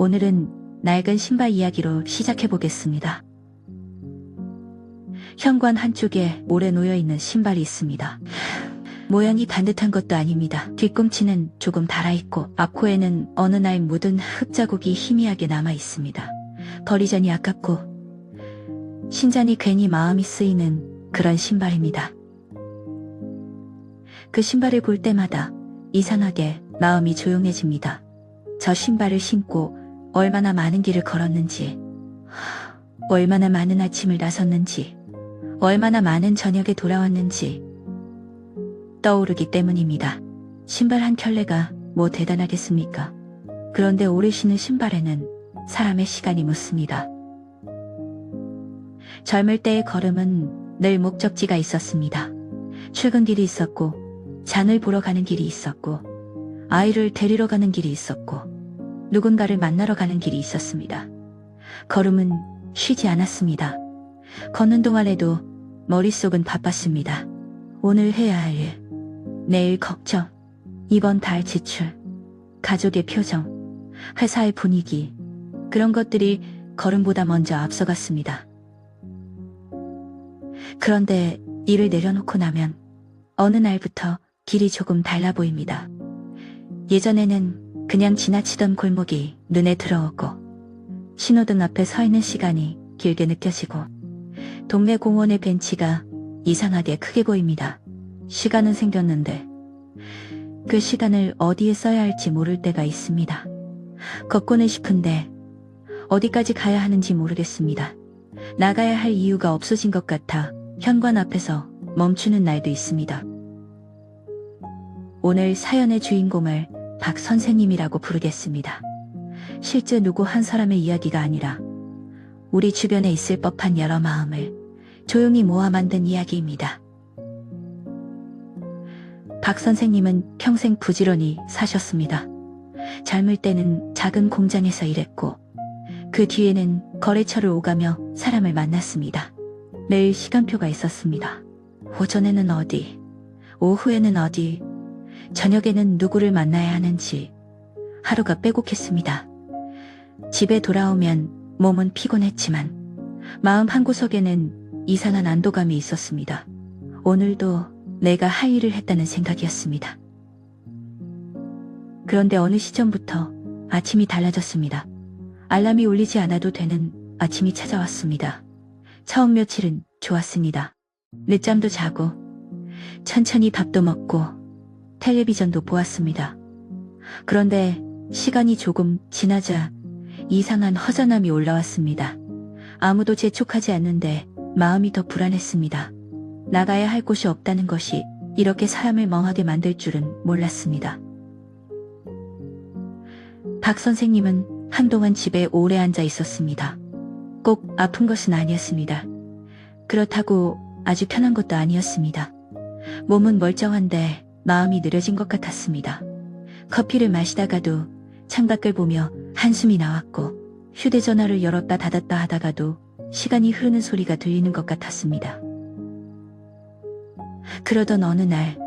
오늘은 낡은 신발 이야기로 시작해보겠습니다. 현관 한쪽에 오래 놓여있는 신발이 있습니다. 모양이 반듯한 것도 아닙니다. 뒤꿈치는 조금 닳아있고 앞코에는 어느 날 묻은 흙자국이 희미하게 남아있습니다. 버리자니 아깝고 신자니 괜히 마음이 쓰이는 그런 신발입니다. 그 신발을 볼 때마다 이상하게 마음이 조용해집니다. 저 신발을 신고 얼마나 많은 길을 걸었는지, 얼마나 많은 아침을 나섰는지, 얼마나 많은 저녁에 돌아왔는지 떠오르기 때문입니다. 신발 한 켤레가 뭐 대단하겠습니까? 그런데 오래 신은 신발에는 사람의 시간이 묻습니다. 젊을 때의 걸음은 늘 목적지가 있었습니다. 출근길이 있었고, 장을 보러 가는 길이 있었고, 아이를 데리러 가는 길이 있었고, 누군가를 만나러 가는 길이 있었습니다. 걸음은 쉬지 않았습니다. 걷는 동안에도 머릿속은 바빴습니다. 오늘 해야 할 일, 내일 걱정, 이번 달 지출, 가족의 표정, 회사의 분위기, 그런 것들이 걸음보다 먼저 앞서갔습니다. 그런데 일을 내려놓고 나면 어느 날부터 길이 조금 달라 보입니다. 예전에는 그냥 지나치던 골목이 눈에 들어오고 신호등 앞에 서 있는 시간이 길게 느껴지고 동네 공원의 벤치가 이상하게 크게 보입니다. 시간은 생겼는데 그 시간을 어디에 써야 할지 모를 때가 있습니다. 걷고는 싶은데 어디까지 가야 하는지 모르겠습니다. 나가야 할 이유가 없어진 것 같아 현관 앞에서 멈추는 날도 있습니다. 오늘 사연의 주인공을 박 선생님이라고 부르겠습니다. 실제 누구 한 사람의 이야기가 아니라 우리 주변에 있을 법한 여러 마음을 조용히 모아 만든 이야기입니다. 박 선생님은 평생 부지런히 사셨습니다. 젊을 때는 작은 공장에서 일했고 그 뒤에는 거래처를 오가며 사람을 만났습니다. 매일 시간표가 있었습니다. 오전에는 어디, 오후에는 어디, 저녁에는 누구를 만나야 하는지 하루가 빼곡했습니다. 집에 돌아오면 몸은 피곤했지만 마음 한구석에는 이상한 안도감이 있었습니다. 오늘도 내가 할 일을 했다는 생각이었습니다. 그런데 어느 시점부터 아침이 달라졌습니다. 알람이 울리지 않아도 되는 아침이 찾아왔습니다. 처음 며칠은 좋았습니다. 늦잠도 자고 천천히 밥도 먹고 텔레비전도 보았습니다. 그런데 시간이 조금 지나자 이상한 허전함이 올라왔습니다. 아무도 재촉하지 않는데 마음이 더 불안했습니다. 나가야 할 곳이 없다는 것이 이렇게 사람을 멍하게 만들 줄은 몰랐습니다. 박 선생님은 한동안 집에 오래 앉아 있었습니다. 꼭 아픈 것은 아니었습니다. 그렇다고 아주 편한 것도 아니었습니다. 몸은 멀쩡한데 마음이 느려진 것 같았습니다. 커피를 마시다가도 창밖을 보며 한숨이 나왔고 휴대전화를 열었다 닫았다 하다가도 시간이 흐르는 소리가 들리는 것 같았습니다. 그러던 어느 날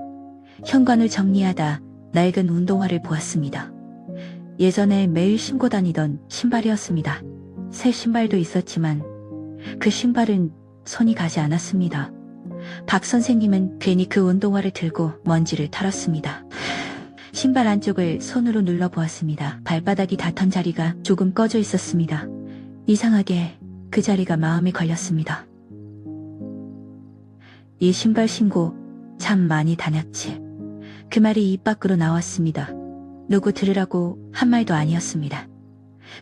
현관을 정리하다 낡은 운동화를 보았습니다. 예전에 매일 신고 다니던 신발이었습니다. 새 신발도 있었지만 그 신발은 손이 가지 않았습니다. 박 선생님은 괜히 그 운동화를 들고 먼지를 털었습니다. 신발 안쪽을 손으로 눌러보았습니다. 발바닥이 닿던 자리가 조금 꺼져 있었습니다. 이상하게 그 자리가 마음에 걸렸습니다. 이 신발 신고 참 많이 다녔지. 그 말이 입 밖으로 나왔습니다. 누구 들으라고 한 말도 아니었습니다.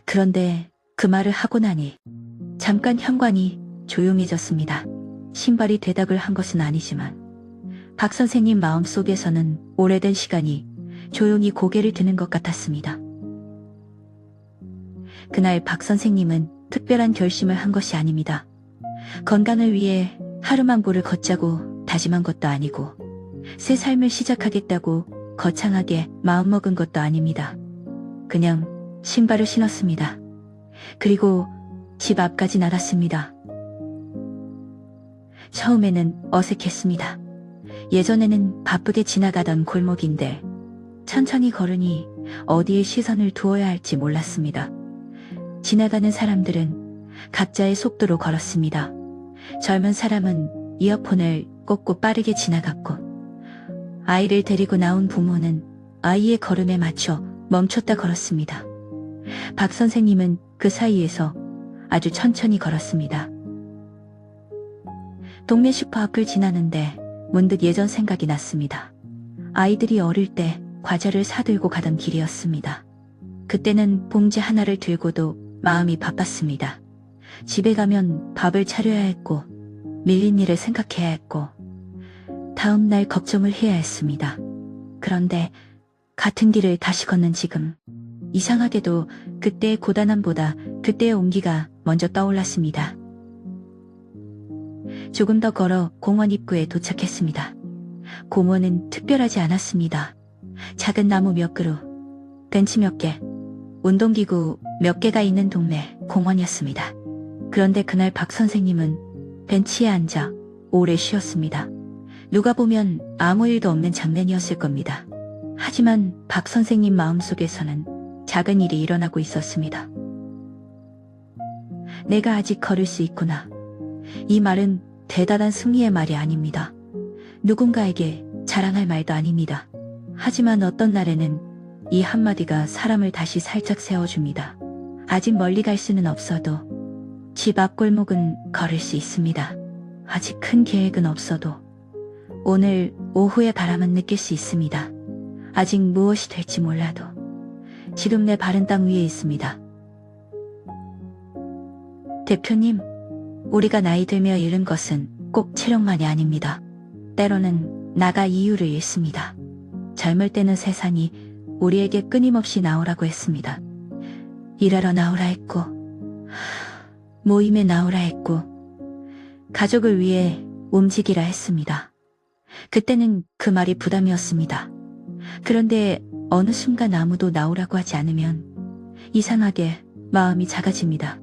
그런데 그 말을 하고 나니 잠깐 현관이 조용해졌습니다. 신발이 대답을 한 것은 아니지만 박 선생님 마음속에서는 오래된 시간이 조용히 고개를 드는 것 같았습니다. 그날 박 선생님은 특별한 결심을 한 것이 아닙니다. 건강을 위해 하루만보를 걷자고 다짐한 것도 아니고 새 삶을 시작하겠다고 거창하게 마음먹은 것도 아닙니다. 그냥 신발을 신었습니다. 그리고 집 앞까지 나갔습니다. 처음에는 어색했습니다. 예전에는 바쁘게 지나가던 골목인데 천천히 걸으니 어디에 시선을 두어야 할지 몰랐습니다. 지나가는 사람들은 각자의 속도로 걸었습니다. 젊은 사람은 이어폰을 꽂고 빠르게 지나갔고, 아이를 데리고 나온 부모는 아이의 걸음에 맞춰 멈췄다 걸었습니다. 박 선생님은 그 사이에서 아주 천천히 걸었습니다. 동네 슈퍼 앞을 지나는데 문득 예전 생각이 났습니다. 아이들이 어릴 때 과자를 사들고 가던 길이었습니다. 그때는 봉지 하나를 들고도 마음이 바빴습니다. 집에 가면 밥을 차려야 했고, 밀린 일을 생각해야 했고, 다음 날 걱정을 해야 했습니다. 그런데 같은 길을 다시 걷는 지금, 이상하게도 그때의 고단함보다 그때의 온기가 먼저 떠올랐습니다. 조금 더 걸어 공원 입구에 도착했습니다. 공원은 특별하지 않았습니다. 작은 나무 몇 그루, 벤치 몇 개, 운동기구 몇 개가 있는 동네 공원이었습니다. 그런데 그날 박 선생님은 벤치에 앉아 오래 쉬었습니다. 누가 보면 아무 일도 없는 장면이었을 겁니다. 하지만 박 선생님 마음속에서는 작은 일이 일어나고 있었습니다. 내가 아직 걸을 수 있구나. 이 말은 대단한 승리의 말이 아닙니다. 누군가에게 자랑할 말도 아닙니다. 하지만 어떤 날에는 이 한마디가 사람을 다시 살짝 세워줍니다. 아직 멀리 갈 수는 없어도 집 앞 골목은 걸을 수 있습니다. 아직 큰 계획은 없어도 오늘 오후의 바람은 느낄 수 있습니다. 아직 무엇이 될지 몰라도 지금 내 발은 땅 위에 있습니다. 대표님, 우리가 나이 들며 잃은 것은 꼭 체력만이 아닙니다. 때로는 나가 이유를 잃습니다. 젊을 때는 세상이 우리에게 끊임없이 나오라고 했습니다. 일하러 나오라 했고, 모임에 나오라 했고, 가족을 위해 움직이라 했습니다. 그때는 그 말이 부담이었습니다. 그런데 어느 순간 아무도 나오라고 하지 않으면 이상하게 마음이 작아집니다.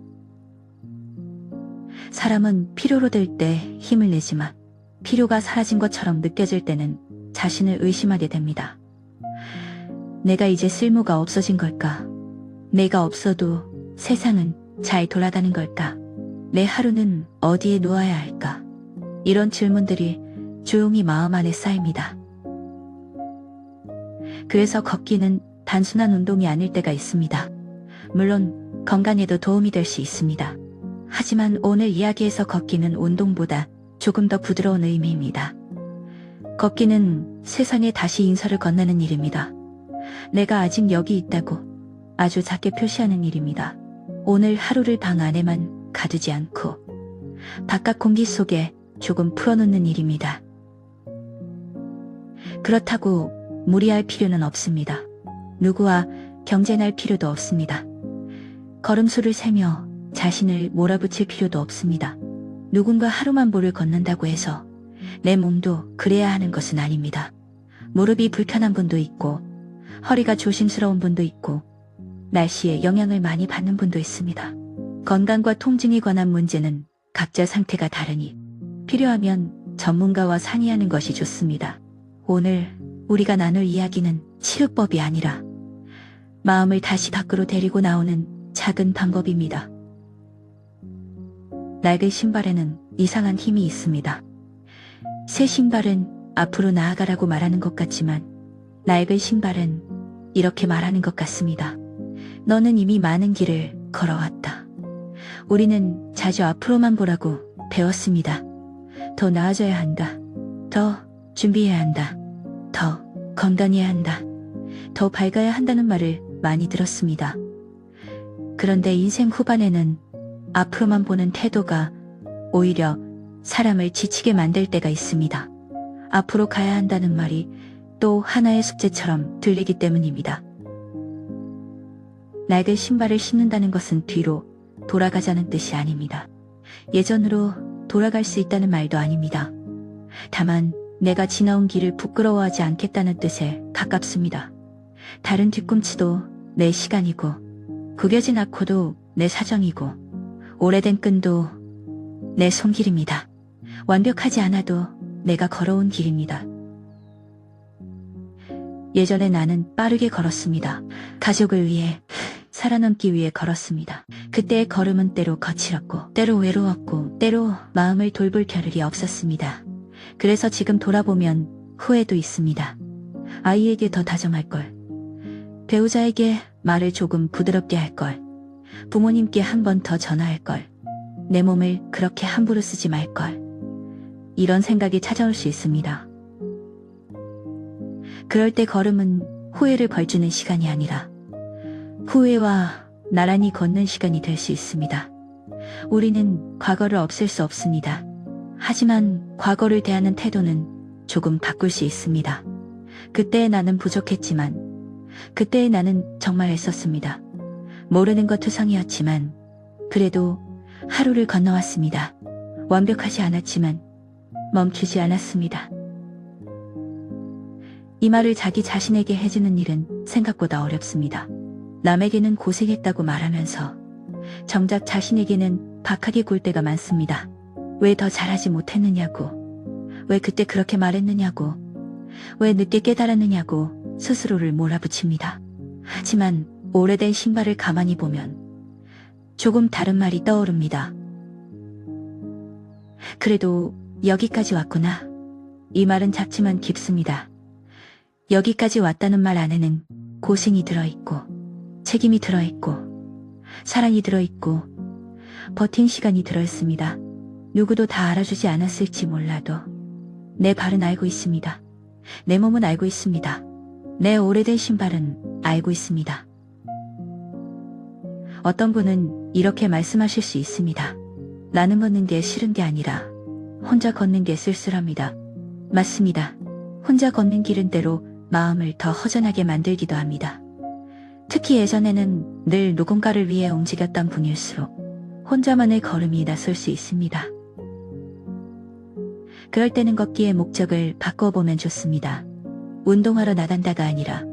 사람은 필요로 될 때 힘을 내지만 필요가 사라진 것처럼 느껴질 때는 자신을 의심하게 됩니다. 내가 이제 쓸모가 없어진 걸까? 내가 없어도 세상은 잘 돌아가는 걸까? 내 하루는 어디에 놓아야 할까? 이런 질문들이 조용히 마음 안에 쌓입니다. 그래서 걷기는 단순한 운동이 아닐 때가 있습니다. 물론 건강에도 도움이 될 수 있습니다. 하지만 오늘 이야기에서 걷기는 운동보다 조금 더 부드러운 의미입니다. 걷기는 세상에 다시 인사를 건네는 일입니다. 내가 아직 여기 있다고 아주 작게 표시하는 일입니다. 오늘 하루를 방 안에만 가두지 않고 바깥 공기 속에 조금 풀어놓는 일입니다. 그렇다고 무리할 필요는 없습니다. 누구와 경쟁할 필요도 없습니다. 걸음수를 세며 자신을 몰아붙일 필요도 없습니다. 누군가 하루만 볼을 걷는다고 해서 내 몸도 그래야 하는 것은 아닙니다. 무릎이 불편한 분도 있고 허리가 조심스러운 분도 있고 날씨에 영향을 많이 받는 분도 있습니다. 건강과 통증에 관한 문제는 각자 상태가 다르니 필요하면 전문가와 상의하는 것이 좋습니다. 오늘 우리가 나눌 이야기는 치료법이 아니라 마음을 다시 밖으로 데리고 나오는 작은 방법입니다. 낡은 신발에는 이상한 힘이 있습니다. 새 신발은 앞으로 나아가라고 말하는 것 같지만 낡은 신발은 이렇게 말하는 것 같습니다. 너는 이미 많은 길을 걸어왔다. 우리는 자주 앞으로만 보라고 배웠습니다. 더 나아져야 한다. 더 준비해야 한다. 더 건강해야 한다. 더 밝아야 한다는 말을 많이 들었습니다. 그런데 인생 후반에는 앞으로만 보는 태도가 오히려 사람을 지치게 만들 때가 있습니다. 앞으로 가야 한다는 말이 또 하나의 숙제처럼 들리기 때문입니다. 낡은 신발을 신는다는 것은 뒤로 돌아가자는 뜻이 아닙니다. 예전으로 돌아갈 수 있다는 말도 아닙니다. 다만 내가 지나온 길을 부끄러워하지 않겠다는 뜻에 가깝습니다. 다른 뒤꿈치도 내 시간이고 구겨진 악호도 내 사정이고 오래된 끈도 내 손길입니다. 완벽하지 않아도 내가 걸어온 길입니다. 예전에 나는 빠르게 걸었습니다. 가족을 위해, 살아남기 위해 걸었습니다. 그때의 걸음은 때로 거칠었고, 때로 외로웠고, 때로 마음을 돌볼 겨를이 없었습니다. 그래서 지금 돌아보면 후회도 있습니다. 아이에게 더 다정할 걸. 배우자에게 말을 조금 부드럽게 할 걸. 부모님께 한 번 더 전화할 걸. 내 몸을 그렇게 함부로 쓰지 말 걸. 이런 생각이 찾아올 수 있습니다. 그럴 때 걸음은 후회를 벌주는 시간이 아니라 후회와 나란히 걷는 시간이 될 수 있습니다. 우리는 과거를 없앨 수 없습니다. 하지만 과거를 대하는 태도는 조금 바꿀 수 있습니다. 그때의 나는 부족했지만, 그때의 나는 정말 애썼습니다. 모르는 것 투성이었지만 그래도 하루를 건너왔습니다. 완벽하지 않았지만 멈추지 않았습니다. 이 말을 자기 자신에게 해주는 일은 생각보다 어렵습니다. 남에게는 고생했다고 말하면서 정작 자신에게는 박하게 굴 때가 많습니다. 왜 더 잘하지 못했느냐고, 왜 그때 그렇게 말했느냐고, 왜 늦게 깨달았느냐고 스스로를 몰아붙입니다. 하지만 오래된 신발을 가만히 보면 조금 다른 말이 떠오릅니다. 그래도 여기까지 왔구나. 이 말은 작지만 깊습니다. 여기까지 왔다는 말 안에는 고생이 들어있고, 책임이 들어있고, 사랑이 들어있고, 버틴 시간이 들어있습니다. 누구도 다 알아주지 않았을지 몰라도 내 발은 알고 있습니다. 내 몸은 알고 있습니다. 내 오래된 신발은 알고 있습니다. 어떤 분은 이렇게 말씀하실 수 있습니다. 나는 걷는 게 싫은 게 아니라 혼자 걷는 게 쓸쓸합니다. 맞습니다. 혼자 걷는 길은 때로 마음을 더 허전하게 만들기도 합니다. 특히 예전에는 늘 누군가를 위해 움직였던 분일수록 혼자만의 걸음이 낯설 수 있습니다. 그럴 때는 걷기의 목적을 바꿔보면 좋습니다. 운동하러 나간다가 아니라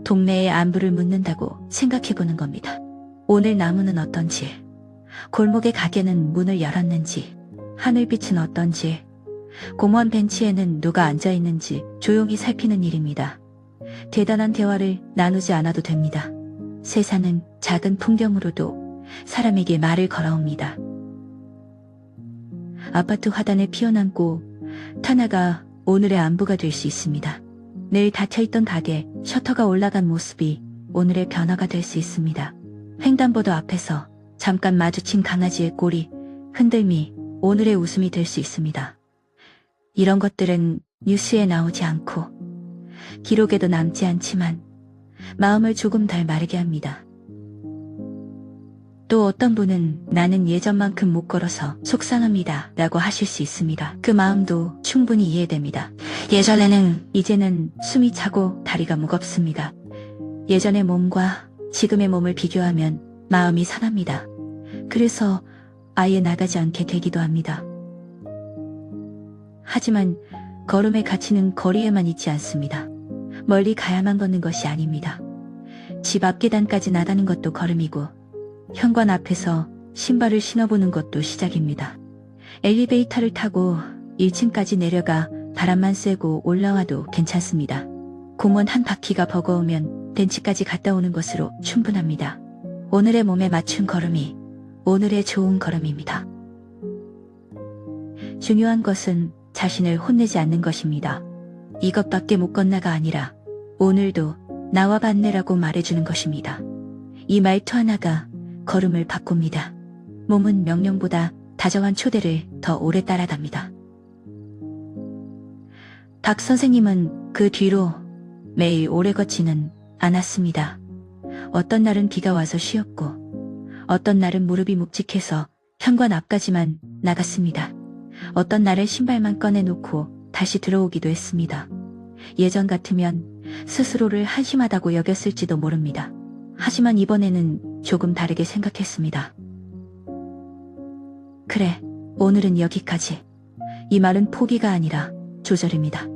동네의 안부를 묻는다고 생각해보는 겁니다. 오늘 나무는 어떤지, 골목의 가게는 문을 열었는지, 하늘빛은 어떤지, 공원 벤치에는 누가 앉아있는지 조용히 살피는 일입니다. 대단한 대화를 나누지 않아도 됩니다. 세상은 작은 풍경으로도 사람에게 말을 걸어옵니다. 아파트 화단에 피어남고 하나가 오늘의 안부가 될 수 있습니다. 늘 닫혀있던 가게 셔터가 올라간 모습이 오늘의 변화가 될 수 있습니다. 횡단보도 앞에서 잠깐 마주친 강아지의 꼬리 흔들미 오늘의 웃음이 될 수 있습니다. 이런 것들은 뉴스에 나오지 않고 기록에도 남지 않지만 마음을 조금 덜 마르게 합니다. 또 어떤 분은 나는 예전만큼 못 걸어서 속상합니다 라고 하실 수 있습니다. 그 마음도 충분히 이해됩니다. 예전에는, 이제는 숨이 차고 다리가 무겁습니다. 예전의 몸과 지금의 몸을 비교하면 마음이 상합니다. 그래서 아예 나가지 않게 되기도 합니다. 하지만 걸음의 가치는 거리에만 있지 않습니다. 멀리 가야만 걷는 것이 아닙니다. 집 앞 계단까지 나가는 것도 걸음이고, 현관 앞에서 신발을 신어보는 것도 시작입니다. 엘리베이터를 타고 1층까지 내려가 바람만 쐬고 올라와도 괜찮습니다. 공원 한 바퀴가 버거우면 벤치까지 갔다 오는 것으로 충분합니다. 오늘의 몸에 맞춘 걸음이 오늘의 좋은 걸음입니다. 중요한 것은 자신을 혼내지 않는 것입니다. 이것밖에 못 건나가 아니라 오늘도 나와 반내라고 말해주는 것입니다. 이 말투 하나가 걸음을 바꿉니다. 몸은 명령보다 다정한 초대를 더 오래 따라갑니다. 박 선생님은 그 뒤로 매일 오래 걷지는 않았습니다. 어떤 날은 비가 와서 쉬었고, 어떤 날은 무릎이 묵직해서 현관 앞까지만 나갔습니다. 어떤 날은 신발만 꺼내놓고 다시 들어오기도 했습니다. 예전 같으면 스스로를 한심하다고 여겼을지도 모릅니다. 하지만 이번에는 조금 다르게 생각했습니다. 그래, 오늘은 여기까지. 이 말은 포기가 아니라 조절입니다.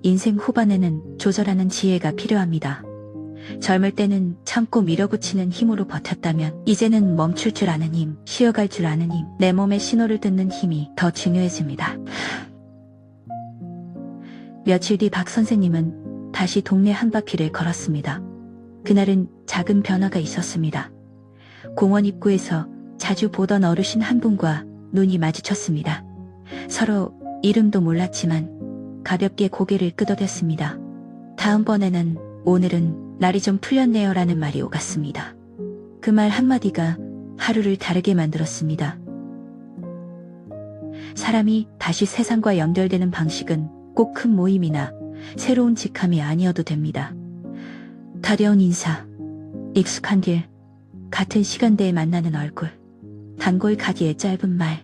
인생 후반에는 조절하는 지혜가 필요합니다. 젊을 때는 참고 밀어붙이는 힘으로 버텼다면 이제는 멈출 줄 아는 힘, 쉬어갈 줄 아는 힘, 내 몸의 신호를 듣는 힘이 더 중요해집니다. 며칠 뒤 박 선생님은 다시 동네 한 바퀴를 걸었습니다. 그날은 작은 변화가 있었습니다. 공원 입구에서 자주 보던 어르신 한 분과 눈이 마주쳤습니다. 서로 이름도 몰랐지만 가볍게 고개를 끄덕였습니다. 다음번에는 오늘은 날이 좀 풀렸네요 라는 말이 오갔습니다. 그 말 한마디가 하루를 다르게 만들었습니다. 사람이 다시 세상과 연결되는 방식은 꼭 큰 모임이나 새로운 직함이 아니어도 됩니다. 가벼운 인사, 익숙한 길, 같은 시간대에 만나는 얼굴, 단골 가게의 짧은 말,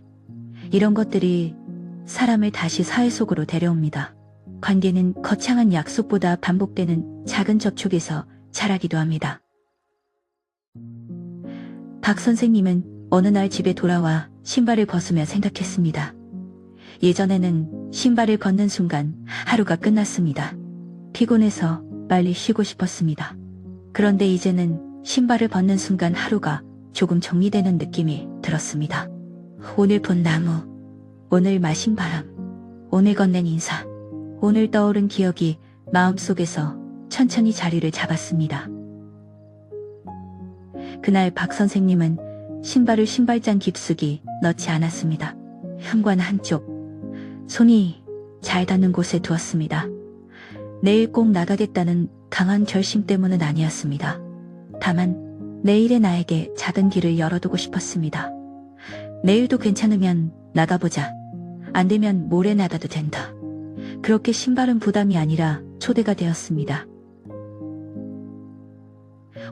이런 것들이 사람을 다시 사회 속으로 데려옵니다. 관계는 거창한 약속보다 반복되는 작은 접촉에서 자라기도 합니다. 박 선생님은 어느 날 집에 돌아와 신발을 벗으며 생각했습니다. 예전에는 신발을 벗는 순간 하루가 끝났습니다. 피곤해서 빨리 쉬고 싶었습니다. 그런데 이제는 신발을 벗는 순간 하루가 조금 정리되는 느낌이 들었습니다. 오늘 본 나무, 오늘 마신 바람, 오늘 건넨 인사, 오늘 떠오른 기억이 마음속에서 천천히 자리를 잡았습니다. 그날 박 선생님은 신발을 신발장 깊숙이 넣지 않았습니다. 현관 한쪽, 손이 잘 닿는 곳에 두었습니다. 내일 꼭 나가겠다는 강한 결심 때문은 아니었습니다. 다만 내일의 나에게 작은 길을 열어두고 싶었습니다. 내일도 괜찮으면 나가보자. 안 되면 모레 나가도 된다. 그렇게 신발은 부담이 아니라 초대가 되었습니다.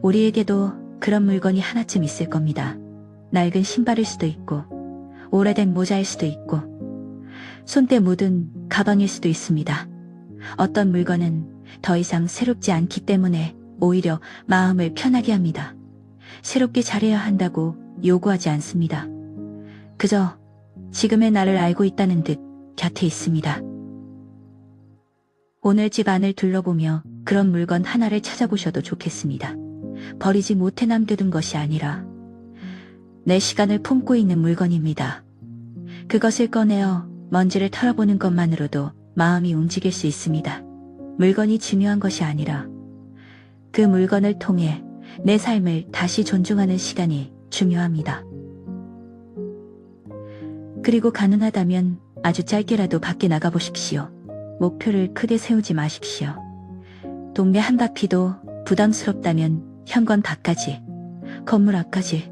우리에게도 그런 물건이 하나쯤 있을 겁니다. 낡은 신발일 수도 있고, 오래된 모자일 수도 있고, 손때 묻은 가방일 수도 있습니다. 어떤 물건은 더 이상 새롭지 않기 때문에 오히려 마음을 편하게 합니다. 새롭게 잘해야 한다고 요구하지 않습니다. 그저 지금의 나를 알고 있다는 듯 곁에 있습니다. 오늘 집 안을 둘러보며 그런 물건 하나를 찾아보셔도 좋겠습니다. 버리지 못해 남겨둔 것이 아니라 내 시간을 품고 있는 물건입니다. 그것을 꺼내어 먼지를 털어보는 것만으로도 마음이 움직일 수 있습니다. 물건이 중요한 것이 아니라 그 물건을 통해 내 삶을 다시 존중하는 시간이 중요합니다. 그리고 가능하다면 아주 짧게라도 밖에 나가보십시오. 목표를 크게 세우지 마십시오. 동네 한 바퀴도 부담스럽다면 현관 밖까지, 건물 앞까지,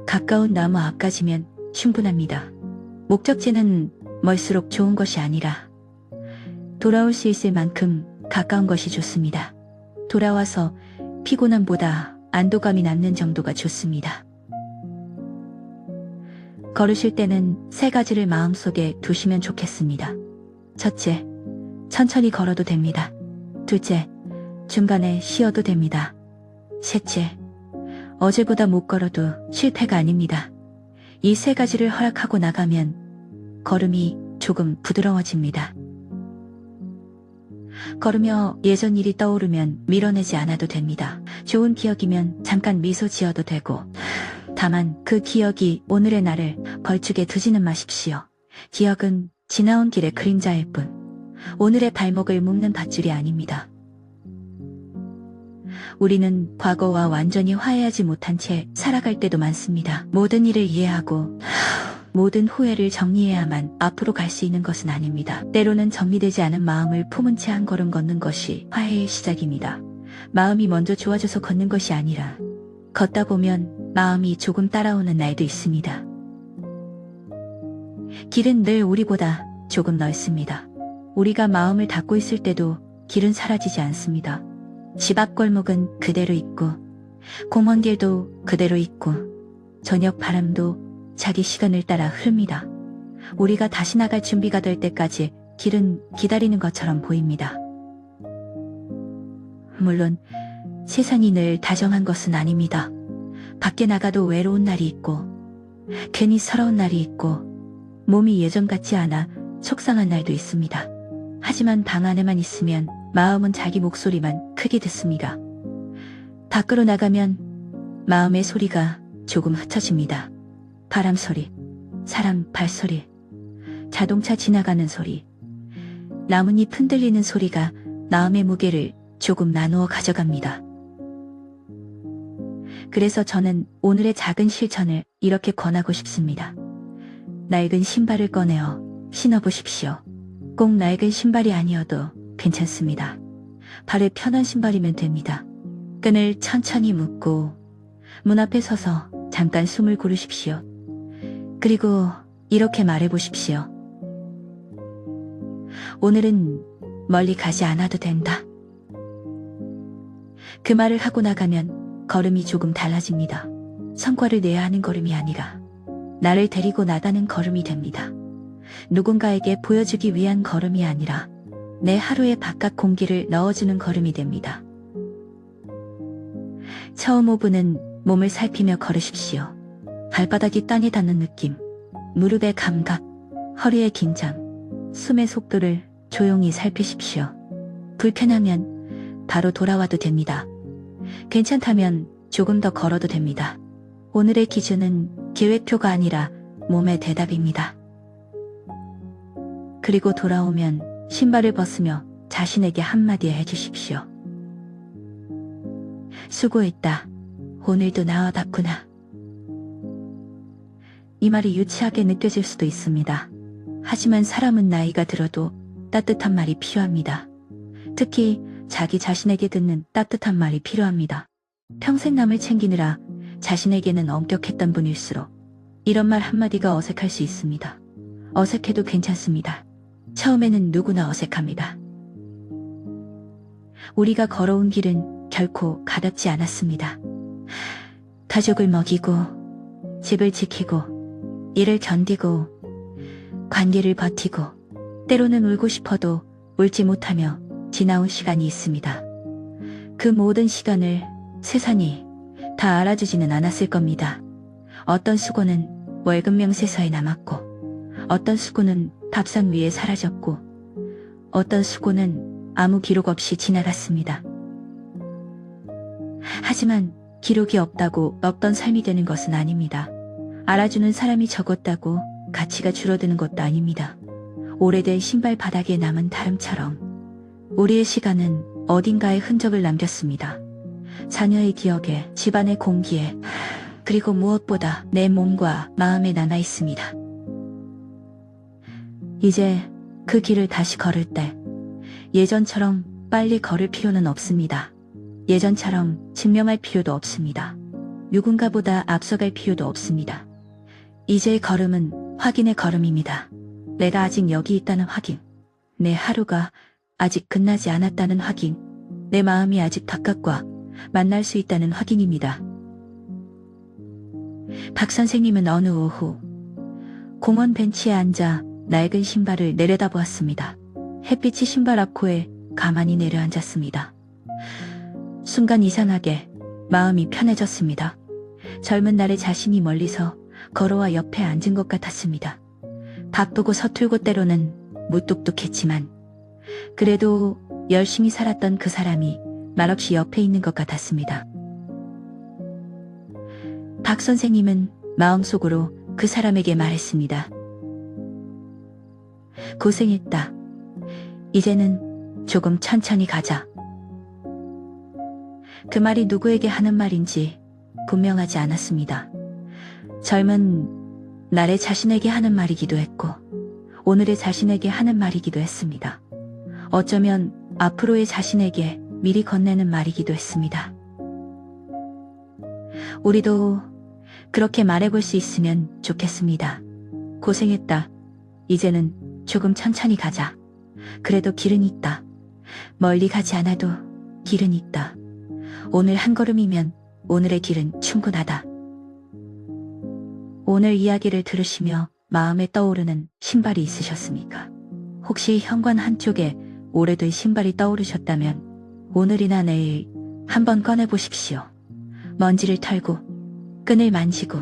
가까운 나무 앞까지면 충분합니다. 목적지는 멀수록 좋은 것이 아니라 돌아올 수 있을 만큼 가까운 것이 좋습니다. 돌아와서 피곤함보다 안도감이 남는 정도가 좋습니다. 걸으실 때는 세 가지를 마음속에 두시면 좋겠습니다. 첫째, 천천히 걸어도 됩니다. 둘째, 중간에 쉬어도 됩니다. 셋째, 어제보다 못 걸어도 실패가 아닙니다. 이 세 가지를 허락하고 나가면 걸음이 조금 부드러워집니다. 걸으며 예전 일이 떠오르면 밀어내지 않아도 됩니다. 좋은 기억이면 잠깐 미소 지어도 되고, 다만 그 기억이 오늘의 나를 걸쭉에 두지는 마십시오. 기억은 지나온 길의 그림자일 뿐, 오늘의 발목을 묶는 밧줄이 아닙니다. 우리는 과거와 완전히 화해하지 못한 채 살아갈 때도 많습니다. 모든 일을 이해하고 모든 후회를 정리해야만 앞으로 갈 수 있는 것은 아닙니다. 때로는 정리되지 않은 마음을 품은 채 한 걸음 걷는 것이 화해의 시작입니다. 마음이 먼저 좋아져서 걷는 것이 아니라 걷다 보면 마음이 조금 따라오는 날도 있습니다. 길은 늘 우리보다 조금 넓습니다. 우리가 마음을 닫고 있을 때도 길은 사라지지 않습니다. 집 앞 골목은 그대로 있고, 공원길도 그대로 있고, 저녁 바람도 자기 시간을 따라 흐릅니다. 우리가 다시 나갈 준비가 될 때까지 길은 기다리는 것처럼 보입니다. 물론 세상이 늘 다정한 것은 아닙니다. 밖에 나가도 외로운 날이 있고, 괜히 서러운 날이 있고, 몸이 예전 같지 않아 속상한 날도 있습니다. 하지만 방 안에만 있으면 마음은 자기 목소리만 크게 듣습니다. 밖으로 나가면 마음의 소리가 조금 흩어집니다. 바람 소리, 사람 발소리, 자동차 지나가는 소리, 나뭇잎 흔들리는 소리가 마음의 무게를 조금 나누어 가져갑니다. 그래서 저는 오늘의 작은 실천을 이렇게 권하고 싶습니다. 낡은 신발을 꺼내어 신어보십시오. 꼭 낡은 신발이 아니어도 괜찮습니다. 발에 편한 신발이면 됩니다. 끈을 천천히 묶고 문 앞에 서서 잠깐 숨을 고르십시오. 그리고 이렇게 말해보십시오. 오늘은 멀리 가지 않아도 된다. 그 말을 하고 나가면 걸음이 조금 달라집니다. 성과를 내야 하는 걸음이 아니라 나를 데리고 나가는 걸음이 됩니다. 누군가에게 보여주기 위한 걸음이 아니라 내 하루의 바깥 공기를 넣어주는 걸음이 됩니다. 처음 5분은 몸을 살피며 걸으십시오. 발바닥이 땅에 닿는 느낌, 무릎의 감각, 허리의 긴장, 숨의 속도를 조용히 살피십시오. 불편하면 바로 돌아와도 됩니다. 괜찮다면 조금 더 걸어도 됩니다. 오늘의 기준은 계획표가 아니라 몸의 대답입니다. 그리고 돌아오면 신발을 벗으며 자신에게 한마디 해주십시오. 수고했다. 오늘도 나와봤구나. 이 말이 유치하게 느껴질 수도 있습니다. 하지만 사람은 나이가 들어도 따뜻한 말이 필요합니다. 특히 자기 자신에게 듣는 따뜻한 말이 필요합니다. 평생 남을 챙기느라 자신에게는 엄격했던 분일수록 이런 말 한마디가 어색할 수 있습니다. 어색해도 괜찮습니다. 처음에는 누구나 어색합니다. 우리가 걸어온 길은 결코 가볍지 않았습니다. 가족을 먹이고, 집을 지키고, 일을 견디고, 관계를 버티고, 때로는 울고 싶어도 울지 못하며 지나온 시간이 있습니다. 그 모든 시간을 세상이 다 알아주지는 않았을 겁니다. 어떤 수고는 월급 명세서에 남았고, 어떤 수고는 밥상 위에 사라졌고, 어떤 수고는 아무 기록 없이 지나갔습니다. 하지만 기록이 없다고 없던 삶이 되는 것은 아닙니다. 알아주는 사람이 적었다고 가치가 줄어드는 것도 아닙니다. 오래된 신발 바닥에 남은 다름처럼 우리의 시간은 어딘가에 흔적을 남겼습니다. 자녀의 기억에, 집안의 공기에, 그리고 무엇보다 내 몸과 마음에 남아 있습니다. 이제 그 길을 다시 걸을 때 예전처럼 빨리 걸을 필요는 없습니다. 예전처럼 증명할 필요도 없습니다. 누군가보다 앞서갈 필요도 없습니다. 이제의 걸음은 확인의 걸음입니다. 내가 아직 여기 있다는 확인, 내 하루가 아직 끝나지 않았다는 확인, 내 마음이 아직 바깥과 만날 수 있다는 확인입니다. 박 선생님은 어느 오후 공원 벤치에 앉아 낡은 신발을 내려다보았습니다. 햇빛이 신발 앞코에 가만히 내려앉았습니다. 순간 이상하게 마음이 편해졌습니다. 젊은 날의 자신이 멀리서 걸어와 옆에 앉은 것 같았습니다. 바쁘고 서툴고 때로는 무뚝뚝했지만 그래도 열심히 살았던 그 사람이 말없이 옆에 있는 것 같았습니다. 박 선생님은 마음속으로 그 사람에게 말했습니다. 고생했다. 이제는 조금 천천히 가자. 그 말이 누구에게 하는 말인지 분명하지 않았습니다. 젊은 날의 자신에게 하는 말이기도 했고 오늘의 자신에게 하는 말이기도 했습니다. 어쩌면 앞으로의 자신에게 미리 건네는 말이기도 했습니다. 우리도 그렇게 말해볼 수 있으면 좋겠습니다. 고생했다. 이제는 조금 천천히 가자. 그래도 길은 있다. 멀리 가지 않아도 길은 있다. 오늘 한 걸음이면 오늘의 길은 충분하다. 오늘 이야기를 들으시며 마음에 떠오르는 신발이 있으셨습니까? 혹시 현관 한쪽에 오래된 신발이 떠오르셨다면 오늘이나 내일 한번 꺼내보십시오. 먼지를 털고 끈을 만지고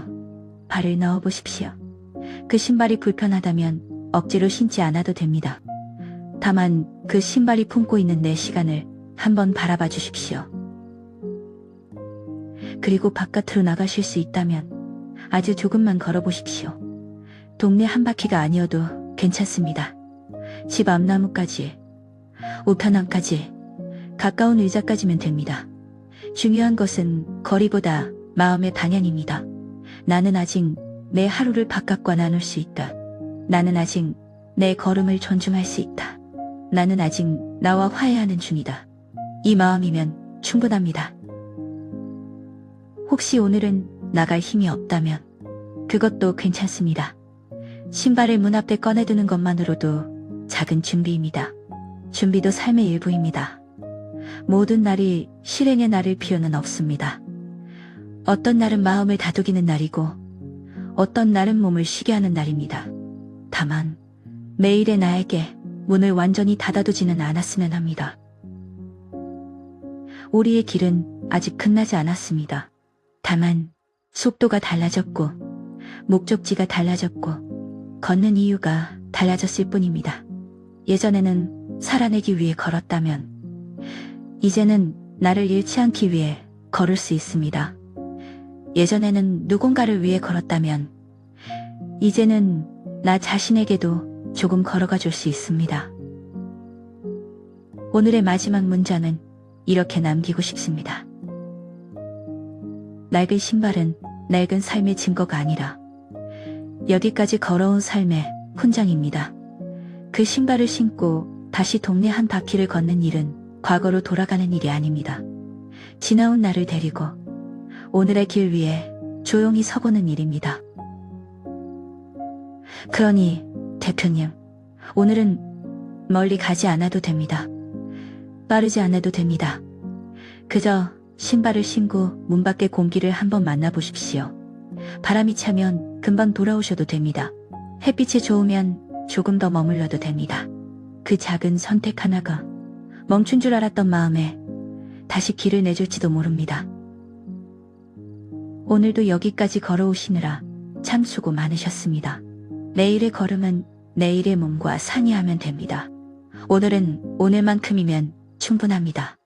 발을 넣어보십시오. 그 신발이 불편하다면 억지로 신지 않아도 됩니다. 다만 그 신발이 품고 있는 내 시간을 한번 바라봐 주십시오. 그리고 바깥으로 나가실 수 있다면 아주 조금만 걸어보십시오. 동네 한 바퀴가 아니어도 괜찮습니다. 집 앞나무까지, 우편함까지, 가까운 의자까지면 됩니다. 중요한 것은 거리보다 마음의 단연입니다. 나는 아직 내 하루를 바깥과 나눌 수 있다. 나는 아직 내 걸음을 존중할 수 있다. 나는 아직 나와 화해하는 중이다. 이 마음이면 충분합니다. 혹시 오늘은 나갈 힘이 없다면 그것도 괜찮습니다. 신발을 문 앞에 꺼내두는 것만으로도 작은 준비입니다. 준비도 삶의 일부입니다. 모든 날이 실행의 날일 필요는 없습니다. 어떤 날은 마음을 다독이는 날이고 어떤 날은 몸을 쉬게 하는 날입니다. 다만 매일의 나에게 문을 완전히 닫아두지는 않았으면 합니다. 우리의 길은 아직 끝나지 않았습니다. 다만 속도가 달라졌고 목적지가 달라졌고 걷는 이유가 달라졌을 뿐입니다. 예전에는 살아내기 위해 걸었다면 이제는 나를 잃지 않기 위해 걸을 수 있습니다. 예전에는 누군가를 위해 걸었다면 이제는 나 자신에게도 조금 걸어가 줄 수 있습니다. 오늘의 마지막 문장은 이렇게 남기고 싶습니다. 낡은 신발은 낡은 삶의 증거가 아니라 여기까지 걸어온 삶의 훈장입니다. 그 신발을 신고 다시 동네 한 바퀴를 걷는 일은 과거로 돌아가는 일이 아닙니다. 지나온 나를 데리고 오늘의 길 위에 조용히 서보는 일입니다. 그러니 대표님, 오늘은 멀리 가지 않아도 됩니다. 빠르지 않아도 됩니다. 그저 신발을 신고 문 밖의 공기를 한번 만나보십시오. 바람이 차면 금방 돌아오셔도 됩니다. 햇빛이 좋으면 조금 더 머물러도 됩니다. 그 작은 선택 하나가 멈춘 줄 알았던 마음에 다시 길을 내줄지도 모릅니다. 오늘도 여기까지 걸어오시느라 참 수고 많으셨습니다. 내일의 걸음은 내일의 몸과 상의하면 됩니다. 오늘은 오늘만큼이면 충분합니다.